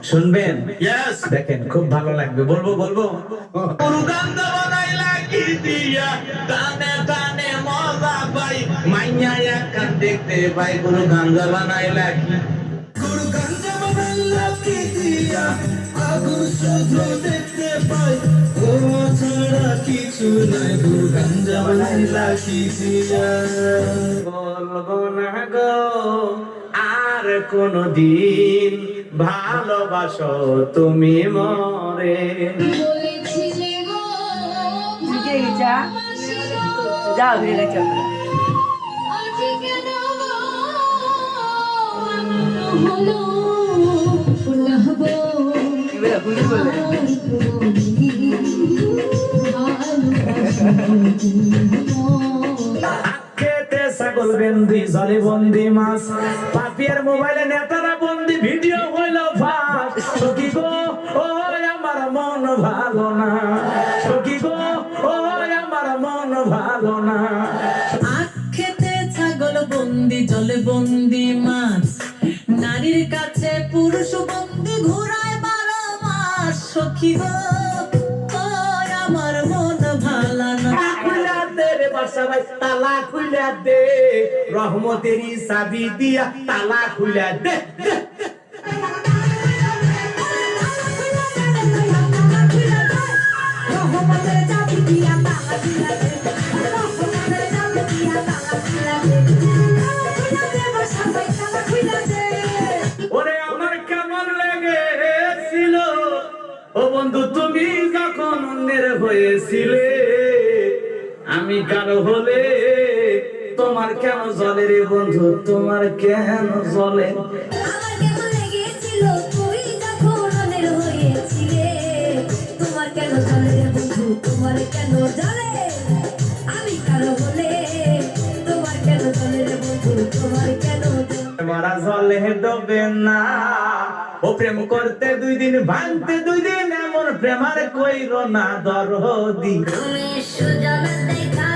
শুনবেন? Yes. দেখেন খুব ভালো লাগবে। বলবো পুরুগান্ধ বানাইলা কি দিয়া টানে টানে মজা পাই মাইয়া একা দেখতে পাই পুরুগান্ধ বানাইলা কি পুরুগান্ধ বানাইলা কি দিয়া আগুন শুধু দেখতে পাই ও ছাড়া কিছু নাই পুরুগান্ধ বানাইলা কি দিয়া বলবো না গো আর কোনদিন ভালোবাসো তুমি মরে। যাও হয়ে গেছে এবার ভুলে বলে খেতে ছাগল বন্দি জলে বন্দি মাছ পাপিয়ার মোবাইলে নেতারা বন্দি ভিডিও হইল ফাঁস। সখী গো ও আমার মন ভালো না, সখী গো ও আমার মন ভালো না। খেতে ছাগল বন্দি জলে বন্দি মাছ নারীর কাছে পুরুষ বন্দি ঘুরায় 12 মাস সখী গো ওই আমার মন ভালো না খুইলা দে রে বাসা ভাই তালা খুইলা দে, রহমতেরই চাবি দিয়া তালা খুইলা দে। ওরে আমার কেমন লেগেছিল ও বন্ধু তুমি যখন অন্যের হয়েছিলে, আমি কারো হলে তোমার কেন জ্বলে রে বন্ধু, তোমার কেন জ্বলে? তোমার কেন জ্বলে আমি কারো হলে তোমার কেন জ্বলে রে বন্ধু তোমার কেন মারা জলে ডোবে না ও প্রেম করতে 2 দিন ভাঙতে 2 দিন এমন প্রেমার কইরো না দরদি। তুমি সুজন দেখা